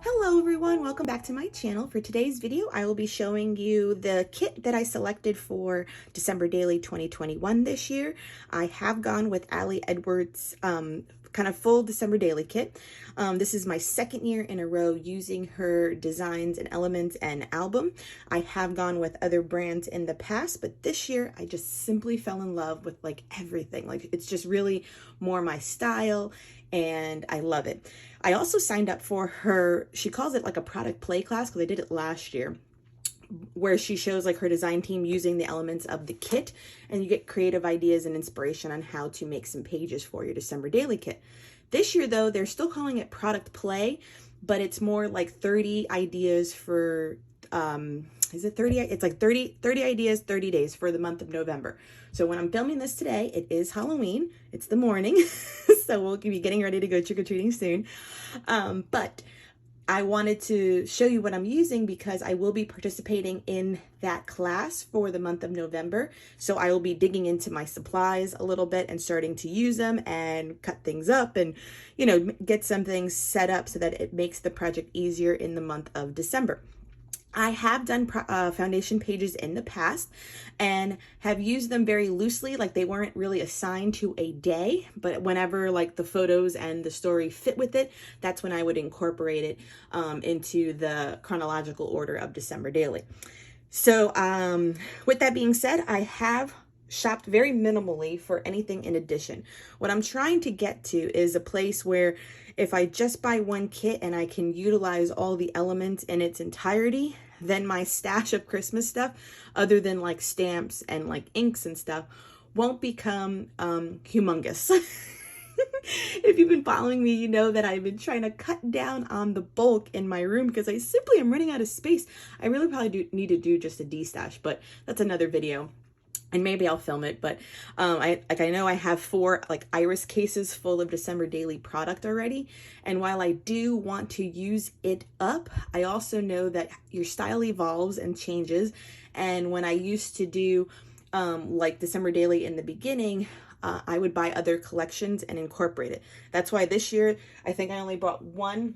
Hello everyone, welcome back to my channel. For today's video, I will be showing you the kit that I selected for December Daily 2021 this year. I have gone with Ali Edwards' kind of full December Daily kit. This is my second year in a row using her designs and elements and album. I have gone with other brands in the past, but this year I just simply fell in love with like everything. Like it's just really more my style and I love it. I also signed up for her, she calls it like a product play class because I did it last year, where she shows like her design team using the elements of the kit, and you get creative ideas and inspiration on how to make some pages for your December Daily kit. This year though, they're still calling it product play, but it's more like 30 ideas for, is it 30? It's like 30 ideas, 30 days for the month of November. So when I'm filming this today, it is Halloween. It's the morning. So we'll be getting ready to go trick-or-treating soon. But I wanted to show you what I'm using because I will be participating in that class for the month of November. So I will be digging into my supplies a little bit and starting to use them and cut things up and, you know, get some things set up so that it makes the project easier in the month of December. I have done foundation pages in the past and have used them very loosely, like they weren't really assigned to a day, but whenever like the photos and the story fit with it, that's when I would incorporate it into the chronological order of December Daily. So with that being said, I have shopped very minimally for anything in addition. What I'm trying to get to is a place where if I just buy one kit and I can utilize all the elements in its entirety, then my stash of Christmas stuff, other than like stamps and like inks and stuff, won't become humongous. If you've been following me, you know that I've been trying to cut down on the bulk in my room because I simply am running out of space. I really probably need to do just a de-stash, but that's another video. And maybe I'll film it, but I know I have 4 like iris cases full of December Daily product already. And while I do want to use it up, I also know that your style evolves and changes. And when I used to do like December Daily in the beginning, I would buy other collections and incorporate it. That's why this year, I think I only bought 1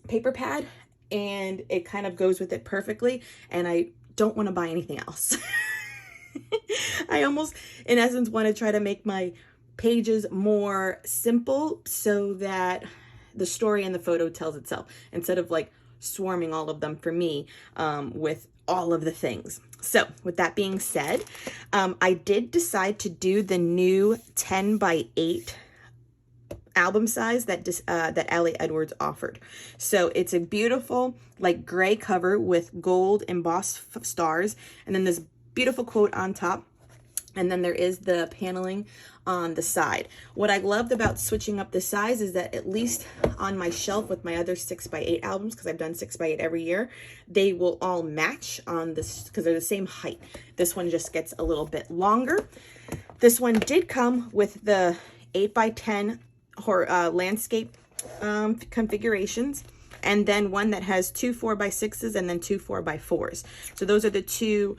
paper pad and it kind of goes with it perfectly. And I don't want to buy anything else. I almost, in essence, want to try to make my pages more simple so that the story and the photo tells itself instead of like swarming all of them for me with all of the things. So with that being said, I did decide to do the new 10 by 8 album size that that Ali Edwards offered. So it's a beautiful like gray cover with gold embossed stars, and then this beautiful quote on top, and then there is the paneling on the side. What I loved about switching up the size is that at least on my shelf with my other 6 by 8 albums, because I've done 6 by 8 every year, they will all match on this because they're the same height. This one just gets a little bit longer. This one did come with the 8 by 10 landscape configurations, and then one that has 2 4 by 6s and then 2 4 by 4s. So those are the 2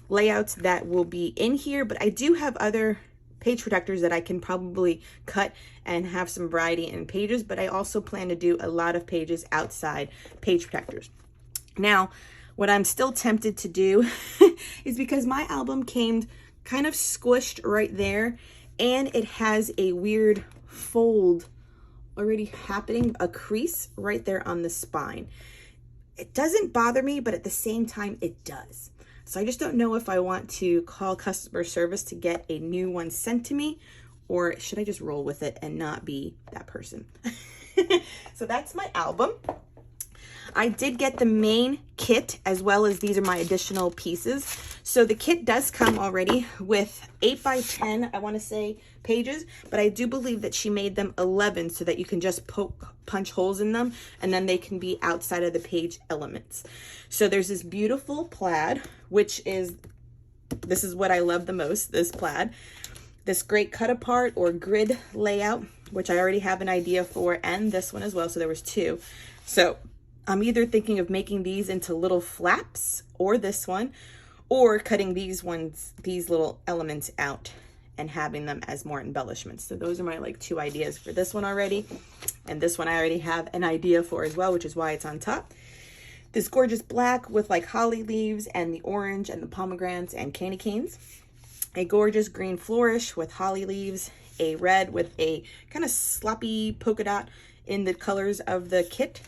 layouts that will be in here, but I do have other page protectors that I can probably cut and have some variety in pages, but I also plan to do a lot of pages outside page protectors. Now, what I'm still tempted to do is because my album came kind of squished right there, and it has a weird fold already happening, a crease right there on the spine. It doesn't bother me, but at the same time, it does. So I just don't know if I want to call customer service to get a new one sent to me, or should I just roll with it and not be that person? So that's my album. I did get the main kit as well as these are my additional pieces. So the kit does come already with 8 by 10, I want to say, pages, but I do believe that she made them 11 so that you can just punch holes in them and then they can be outside of the page elements. So there's this beautiful plaid, which is, this is what I love the most, this plaid. This great cut apart or grid layout, which I already have an idea for, and this one as well, so there was 2. So I'm either thinking of making these into little flaps or this one, or cutting these little elements out and having them as more embellishments. So those are my like 2 ideas for this one already. And this one I already have an idea for as well, which is why it's on top. This gorgeous black with like holly leaves and the orange and the pomegranates and candy canes. A gorgeous green flourish with holly leaves. A red with a kind of sloppy polka dot in the colors of the kit.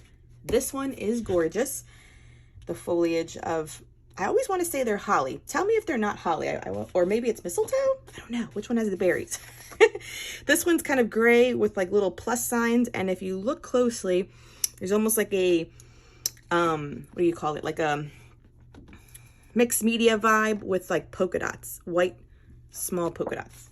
This one is gorgeous. The foliage of, I always want to say they're holly. Tell me if they're not holly, or maybe it's mistletoe. I don't know which one has the berries. This one's kind of gray with like little plus signs, and if you look closely, there's almost like a what do you call it, like a mixed media vibe with like polka dots, white small polka dots.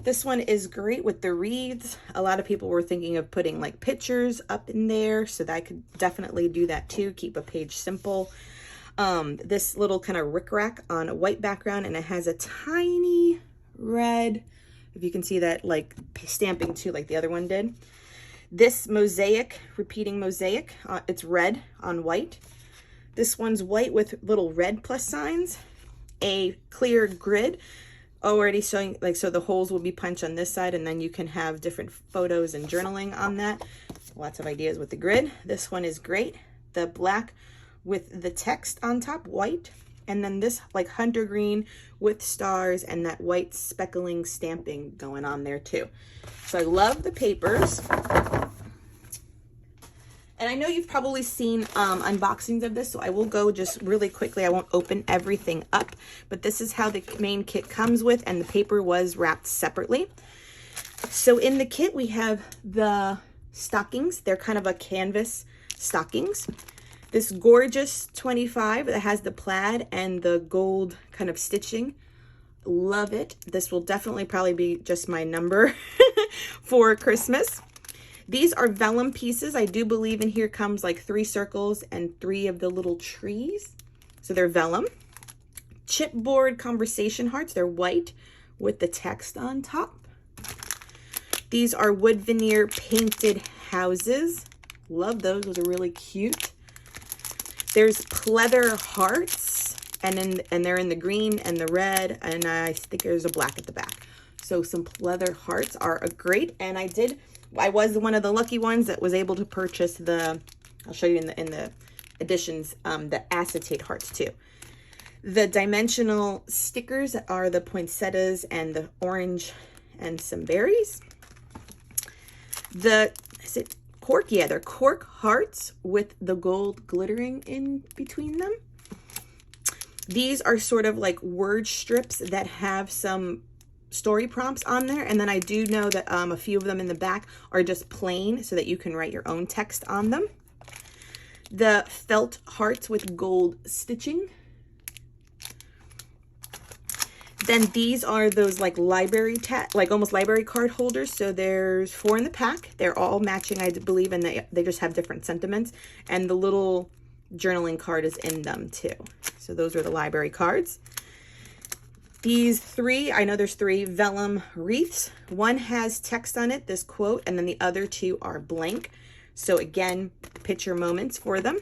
This one is great with the wreaths. A lot of people were thinking of putting like pictures up in there, so that I could definitely do that too. Keep a page simple. This little kind of rickrack on a white background, and it has a tiny red, if you can see that, like stamping too, like the other one did. This mosaic, repeating mosaic, it's red on white. This one's white with little red plus signs. A clear grid already showing, like, so the holes will be punched on this side, and then you can have different photos and journaling on that. Lots of ideas with the grid. This one is great. The black with the text on top, white, and then this like hunter green with stars and that white speckling stamping going on there too. So I love the papers. And I know you've probably seen unboxings of this, so I will go just really quickly. I won't open everything up, but this is how the main kit comes with, and the paper was wrapped separately. So in the kit, we have the stockings. They're kind of a canvas stockings. This gorgeous 25 that has the plaid and the gold kind of stitching. Love it. This will definitely probably be just my number for Christmas. These are vellum pieces. I do believe in here comes like 3 circles and 3 of the little trees. So they're vellum. Chipboard conversation hearts. They're white with the text on top. These are wood veneer painted houses. Love those. Those are really cute. There's pleather hearts, and they're in the green and the red, and I think there's a black at the back. So some pleather hearts are great, and I was one of the lucky ones that was able to purchase the, I'll show you in the editions, the acetate hearts too. The dimensional stickers are the poinsettias and the orange and some berries. Is it cork? Yeah, they're cork hearts with the gold glittering in between them. These are sort of like word strips that have some story prompts on there, and then I do know that a few of them in the back are just plain so that you can write your own text on them. The felt hearts with gold stitching. Then these are those like library like almost library card holders. So there's 4 in the pack. They're all matching, I believe, and they just have different sentiments. And the little journaling card is in them too. So those are the library cards. These 3, I know there's 3 vellum wreaths. One has text on it, this quote, and then the other 2 are blank. So again, picture moments for them.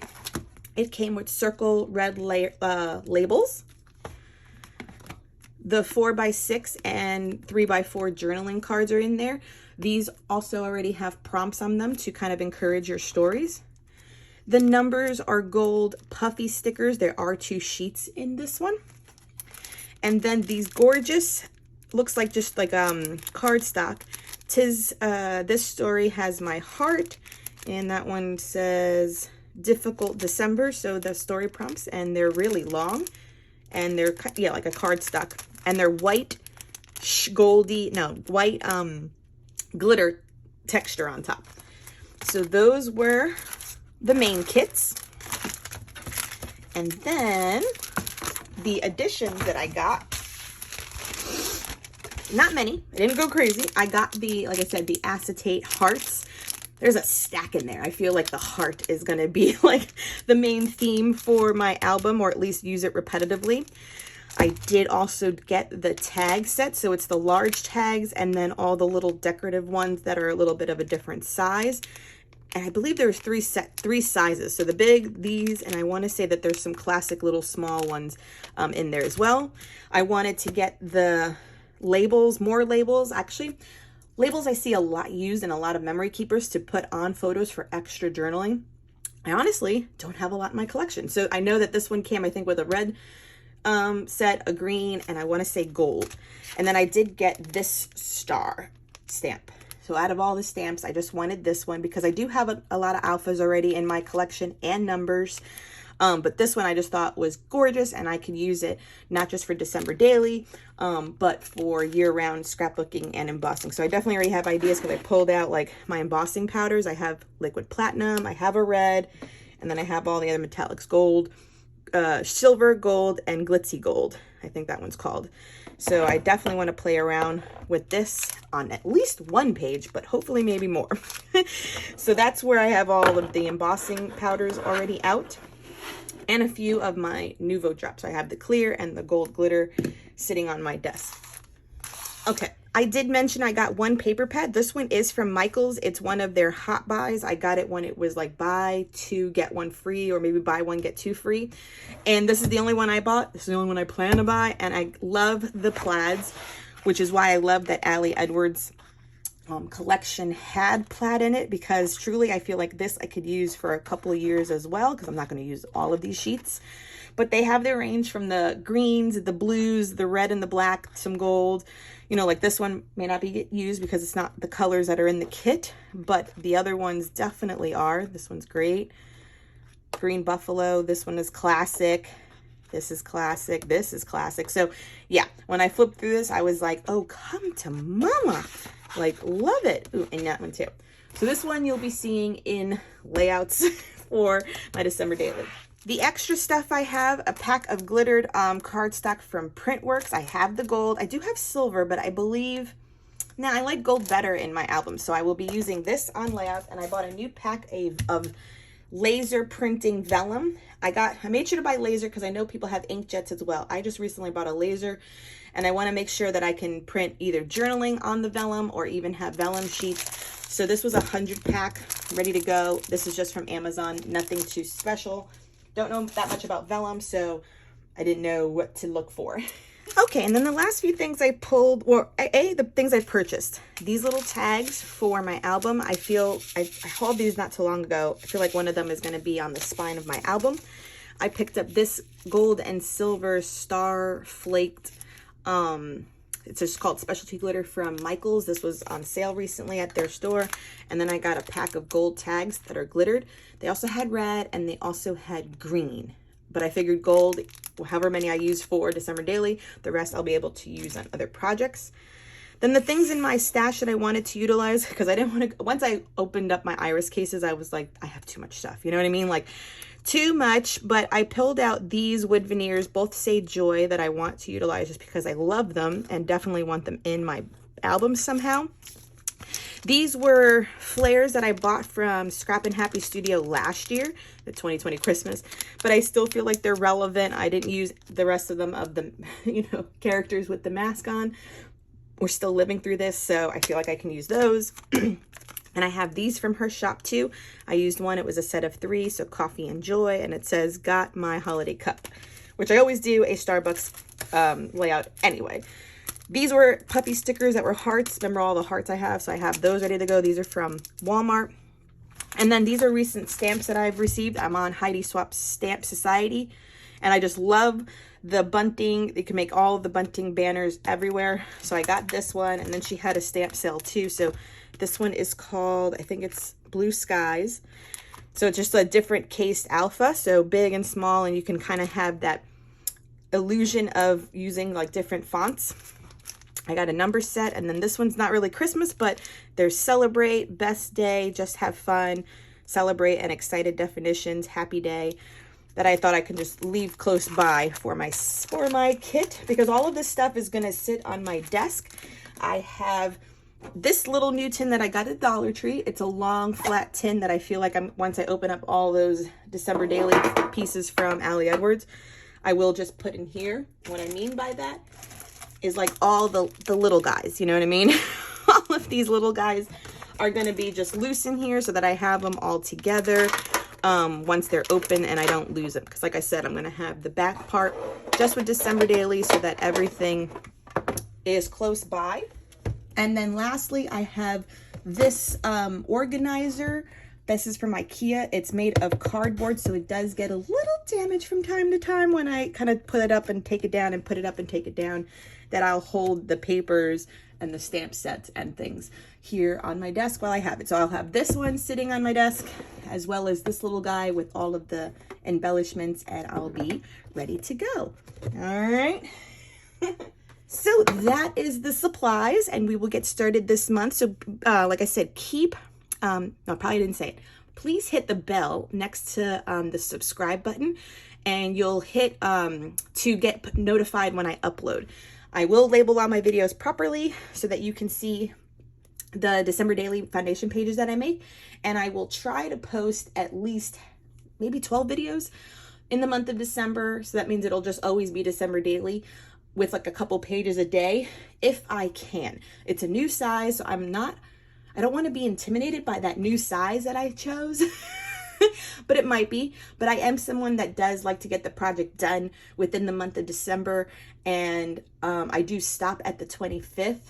It came with circle red labels. The 4x6 and 3x4 journaling cards are in there. These also already have prompts on them to kind of encourage your stories. The numbers are gold puffy stickers. There are 2 sheets in this one. And then these gorgeous, looks like just like cardstock. This story has my heart, and that one says difficult December. So the story prompts, and they're really long, and they're, yeah, like a cardstock, and they're white white glitter texture on top. So those were the main kits. And then the additions that I got, not many, I didn't go crazy. I got the, like I said, the acetate hearts. There's a stack in there. I feel like the heart is going to be like the main theme for my album, or at least use it repetitively. I did also get the tag set. So it's the large tags and then all the little decorative ones that are a little bit of a different size. And I believe there's 3 sizes. So the big, these, and I want to say that there's some classic little small ones in there as well. I wanted to get the labels, more labels. Actually, labels I see a lot used in a lot of memory keepers to put on photos for extra journaling. I honestly don't have a lot in my collection. So I know that this one came, I think, with a red set, a green, and I want to say gold. And then I did get this star stamp. So out of all the stamps, I just wanted this one because I do have a lot of alphas already in my collection and numbers. But this one I just thought was gorgeous, and I could use it not just for December daily, but for year-round scrapbooking and embossing. So I definitely already have ideas because I pulled out like my embossing powders. I have liquid platinum, I have a red, and then I have all the other metallics, gold, silver, gold, and glitzy gold. I think that one's called. So I definitely want to play around with this on at least one page, but hopefully maybe more. So that's where I have all of the embossing powders already out, and a few of my Nuvo drops. I have the clear and the gold glitter sitting on my desk. Okay, I did mention I got one paper pad. This one is from Michaels. It's one of their hot buys. I got it when it was like buy two, get one free, or maybe buy one, get two free. And this is the only one I bought. This is the only one I plan to buy. And I love the plaids, which is why I love that Ali Edwards collection had plaid in it, because truly I feel like this I could use for a couple of years as well, because I'm not going to use all of these sheets. But they have their range from the greens, the blues, the red and the black, some gold. You know, like this one may not be used because it's not the colors that are in the kit, but the other ones definitely are. This one's great. Green buffalo. This one is classic. This is classic. This is classic. So yeah, when I flipped through this, I was like, oh, come to mama. Like, love it. Ooh, and that one too. So this one you'll be seeing in layouts for my December daily. The extra stuff I have, a pack of glittered cardstock from Printworks. I have the gold. I do have silver, but I believe, now I like gold better in my album. So I will be using this on layouts, and I bought a new pack of laser printing vellum. I made sure to buy laser because I know people have inkjets as well. I just recently bought a laser, and I want to make sure that I can print either journaling on the vellum or even have vellum sheets. So this was a 100 pack ready to go. This is just from Amazon, nothing too special. Don't know that much about vellum, so I didn't know what to look for. Okay, and then the last few things I pulled, or the things I purchased. These little tags for my album. I hauled these not too long ago. I feel like one of them is going to be on the spine of my album. I picked up this gold and silver star flaked, it's just called specialty glitter from Michaels. This was on sale recently at their store. And then I got a pack of gold tags that are glittered. They also had red and they also had green. But I figured gold, however many I use for December daily, the rest I'll be able to use on other projects. Then the things in my stash that I wanted to utilize, because I didn't want to, once I opened up my iris cases, I was like, I have too much stuff. You know what I mean? Like, too much. But I pulled out these wood veneers, both say Joy, that I want to utilize just because I love them and definitely want them in my album somehow. These were flares that I bought from Scrap and Happy Studio last year, the 2020 Christmas, but I still feel like they're relevant. I didn't use the rest of them of the, characters with the mask on. We're still living through this, so I feel like I can use those. And I have these from her shop too. I used one, it was a set of 3, so coffee and joy, and it says, got my holiday cup, which I always do a Starbucks layout anyway. These were puppy stickers that were hearts. Remember all the hearts I have? So I have those ready to go. These are from Walmart. And then these are recent stamps that I've received. I'm on Heidi Swap's Stamp Society. And I just love the bunting. You can make all of the bunting banners everywhere. So I got this one. And then she had a stamp sale too. So this one is called, I think it's Blue Skies. So it's just a different cased alpha. So big and small. And you can kind of have that illusion of using like different fonts. I got a number set, and then this one's not really Christmas, but there's celebrate, best day, just have fun, celebrate, and excited definitions, happy day, that I thought I could just leave close by for my kit, because all of this stuff is going to sit on my desk. I have this little new tin that I got at Dollar Tree. It's a long flat tin that I feel like once I open up all those December daily pieces from Ali Edwards, I will just put in here. What I mean by that is like all the little guys, you know what I mean? All of these little guys are going to be just loose in here so that I have them all together once they're open and I don't lose them. Because like I said, I'm going to have the back part just with December daily so that everything is close by. And then lastly, I have this organizer. This is from IKEA. It's made of cardboard, so it does get a little damaged from time to time when I kind of put it up and take it down and put it up and take it down, that I'll hold the papers and the stamp sets and things here on my desk while I have it. So I'll have this one sitting on my desk, as well as this little guy with all of the embellishments, and I'll be ready to go. All right. So that is the supplies, and we will get started this month. So like I said, no, probably didn't say it. Please hit the bell next to the subscribe button, and you'll hit to get notified when I upload. I will label all my videos properly so that you can see the December daily foundation pages that I make, and I will try to post at least maybe 12 videos in the month of December. So that means it'll just always be December daily with like a couple pages a day if I can. It's a new size, so I don't want to be intimidated by that new size that I chose. But it might be. But I am someone that does like to get the project done within the month of December, and I do stop at the 25th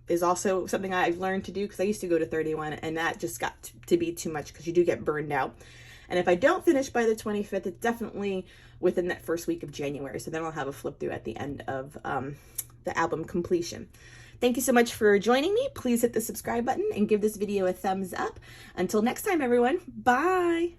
is also something I've learned to do, because I used to go to 31 and that just got to be too much because you do get burned out. And if I don't finish by the 25th, it's definitely within that first week of January. So then I'll have a flip through at the end of the album completion. Thank you so much for joining me. Please hit the subscribe button and give this video a thumbs up. Until next time, everyone. Bye.